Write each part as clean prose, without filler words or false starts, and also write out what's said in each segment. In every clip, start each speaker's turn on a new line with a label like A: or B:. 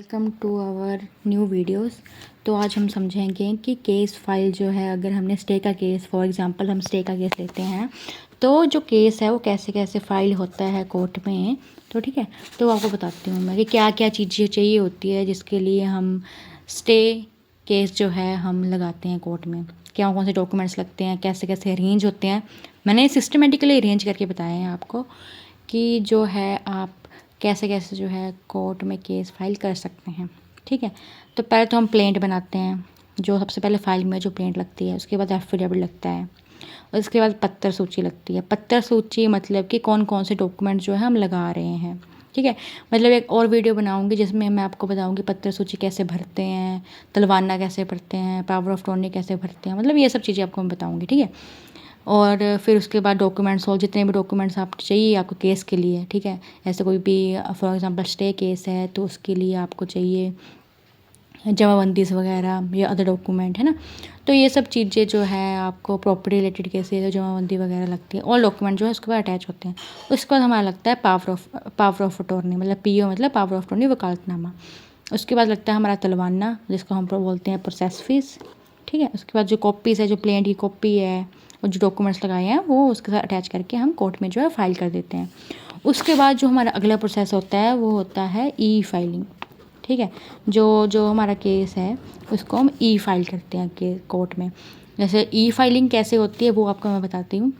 A: Welcome to our new videos. तो आज हम समझेंगे कि केस फाइल जो है, अगर हमने स्टे का केस, फॉर एग्जांपल हम स्टे का केस लेते हैं, तो जो केस है वो कैसे कैसे फाइल होता है कोर्ट में। तो ठीक है, तो आपको बताती हूँ मैं कि क्या क्या चीज़ें चाहिए होती है जिसके लिए हम स्टे केस जो है हम लगाते हैं कोर्ट में। क्या कौन से डॉक्यूमेंट्स लगते हैं, कैसे कैसे अरेंज होते हैं। मैंने सिस्टमेटिकली अरेंज करके बताया है आपको कि जो है आप कैसे कैसे जो है कोर्ट में केस फाइल कर सकते हैं। ठीक है, तो पहले तो हम प्लेंट बनाते हैं। जो सबसे पहले फाइल में जो प्लेंट लगती है, उसके बाद एफिडेविट लगता है, और उसके बाद पत्र सूची लगती है। पत्र सूची मतलब कि कौन कौन से डॉक्यूमेंट जो है हम लगा रहे हैं। ठीक है, मतलब एक और वीडियो बनाऊंगी जिसमें मैं आपको बताऊंगी पत्र सूची कैसे भरते हैं, तलवाना कैसे भरते हैं, पावर ऑफ अटॉर्नी कैसे भरते हैं, मतलब ये सब चीज़ें आपको मैं बताऊंगी। ठीक है, और फिर उसके बाद डॉक्यूमेंट्स और जितने भी डॉक्यूमेंट्स आपको चाहिए आपको केस के लिए। ठीक है, ऐसे कोई भी फॉर एग्जांपल स्टे केस है तो उसके लिए आपको चाहिए जमाबंदी वगैरह या अदर डॉक्यूमेंट, है ना। तो ये सब चीज़ें जो है आपको प्रॉपर्टी रिलेटेड केस है, तो जमाबंदी वगैरह लगती है, और डॉक्यूमेंट जो है उसके बाद अटैच होते हैं। उसके बाद हमारा लगता है पावर ऑफ अटॉर्नी, मतलब पीओ मतलब पावर ऑफ अटॉर्नी, वकालतनामा। उसके बाद लगता है हमारा तलवाना, जिसको हम बोलते हैं प्रोसेस फीस। ठीक है, उसके बाद जो कॉपीज़ है, जो प्लेंट की कॉपी है और जो डॉक्यूमेंट्स लगाए हैं वो उसके साथ अटैच करके हम कोर्ट में जो है फाइल कर देते हैं। उसके बाद जो हमारा अगला प्रोसेस होता है वो होता है ई फाइलिंग। ठीक है, जो जो हमारा केस है उसको हम ई फाइल करते हैं के कोर्ट में। जैसे ई फाइलिंग कैसे होती है वो आपको मैं बताती हूँ,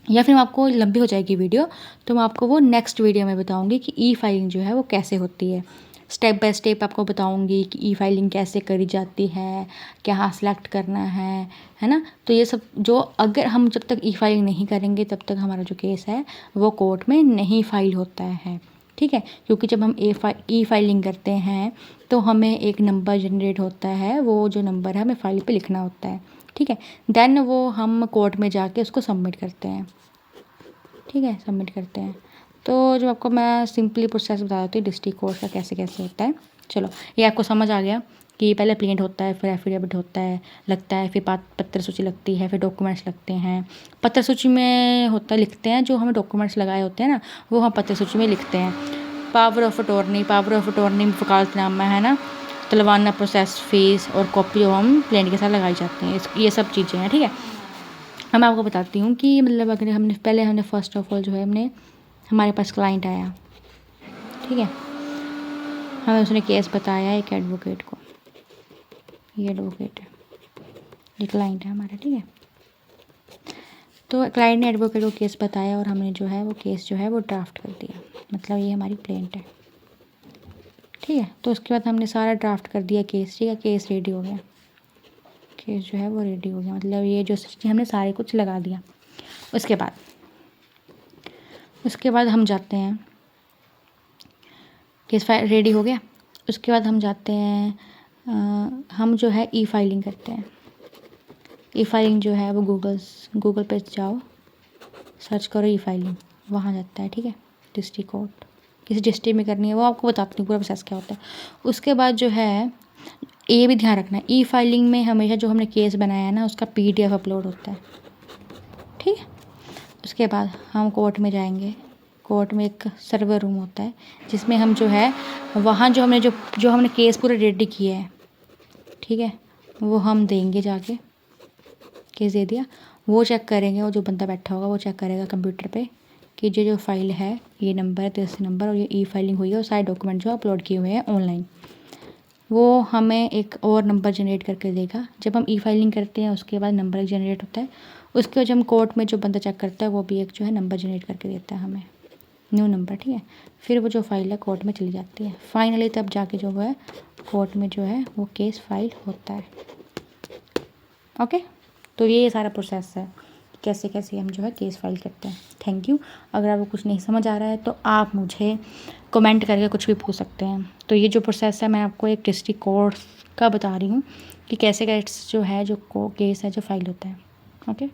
A: या फिर आपको लंबी हो जाएगी वीडियो तो मैं आपको वो नेक्स्ट वीडियो में बताऊँगी कि ई फाइलिंग जो है वो कैसे होती है। स्टेप बाय स्टेप आपको बताऊंगी कि ई फाइलिंग कैसे करी जाती है, क्या सिलेक्ट करना है ना। तो ये सब जो, अगर हम जब तक ई फाइलिंग नहीं करेंगे तब तक हमारा जो केस है वो कोर्ट में नहीं फाइल होता है। ठीक है, क्योंकि जब हम ई फाइलिंग करते हैं तो हमें एक नंबर जनरेट होता है, वो जो नंबर है हमें फाइल पे लिखना होता है। ठीक है, देन वो हम कोर्ट में जाके उसको सबमिट करते हैं। ठीक है, सबमिट करते हैं। तो जो आपको मैं सिंपली प्रोसेस बता देती हूँ डिस्ट्रिक्ट कोर्ट का कैसे कैसे होता है। चलो, ये आपको समझ आ गया कि पहले प्लेंट होता है, फिर एफिडेविट होता है लगता है, फिर पत्र सूची लगती है, फिर डॉक्यूमेंट्स लगते हैं। पत्र सूची में होता लिखते हैं जो हमें डॉक्यूमेंट्स लगाए होते हैं ना, वो हम पत्र सूची में लिखते हैं। पावर ऑफ अटॉर्नी में वकालतनामा, है ना, तलवाना, प्रोसेस फीस और कॉपी हम प्लेंट के साथ लगाई जाती हैं। ये सब चीज़ें हैं। ठीक है, अब मैं आपको बताती हूँ कि मतलब अगर हमने फर्स्ट ऑफ ऑल जो है हमारे पास क्लाइंट आया। ठीक है, हमें उसने केस बताया एक एडवोकेट को, ये एडवोकेट है, ये क्लाइंट है हमारा। ठीक है, तो क्लाइंट ने एडवोकेट को केस बताया और हमने जो है वो केस जो है वो ड्राफ्ट कर दिया, मतलब ये हमारी प्लेंट है। ठीक है, तो उसके बाद हमने सारा ड्राफ्ट कर दिया केस। ठीक है, केस रेडी हो गया, केस जो है वो रेडी हो गया, मतलब ये जो हमने सारे कुछ लगा दिया। उसके बाद हम जाते हैं, केस फाइल रेडी हो गया। उसके बाद हम जाते हैं, हम जो है ई फाइलिंग करते हैं। ई फाइलिंग जो है वो गूगल पे जाओ, सर्च करो ई फाइलिंग, वहाँ जाता है। ठीक है, डिस्ट्रिक्ट कोर्ट, किसी डिस्ट्रिक्ट में करनी है वो आपको बताती हूँ पूरा प्रोसेस क्या होता है। उसके बाद जो है ये भी ध्यान रखना है, ई फाइलिंग में हमेशा जो हमने केस बनाया है ना उसका PDF अपलोड होता है। ठीक है, उसके बाद हम कोर्ट में जाएंगे। कोर्ट में एक सर्वर रूम होता है जिसमें हम जो है वहाँ जो हमने केस पूरा रेडी किया है, ठीक है, वो हम देंगे, जाके केस दे दिया, वो चेक करेंगे, वो जो बंदा बैठा होगा वो चेक करेगा कंप्यूटर पे कि जो फाइल है ये नंबर है, तो इस नंबर, और ये ई फाइलिंग हुई है और सारे डॉक्यूमेंट जो अपलोड किए हुए हैं ऑनलाइन, वो हमें एक और नंबर जनरेट करके देगा। जब हम ई फाइलिंग करते हैं उसके बाद नंबर जनरेट होता है, उसके बाद जब हम कोर्ट में जो बंदा चेक करता है वो भी एक जो है नंबर जनरेट करके देता है हमें, न्यू नंबर। ठीक है, फिर वो जो फाइल है कोर्ट में चली जाती है। फाइनली तब जाके जो है कोर्ट में जो है वो केस फाइल होता है। ओके, तो ये सारा प्रोसेस है कैसे कैसे हम जो है केस फाइल करते हैं। Thank you. अगर आपको कुछ नहीं समझ आ रहा है तो आप मुझे कमेंट करके कुछ भी पूछ सकते हैं। तो ये जो प्रोसेस है मैं आपको एक डिस्ट्रिक्ट कोर्ट का बता रही हूँ कि कैसे कैसे जो है जो केस है जो फाइल होता है। ओके।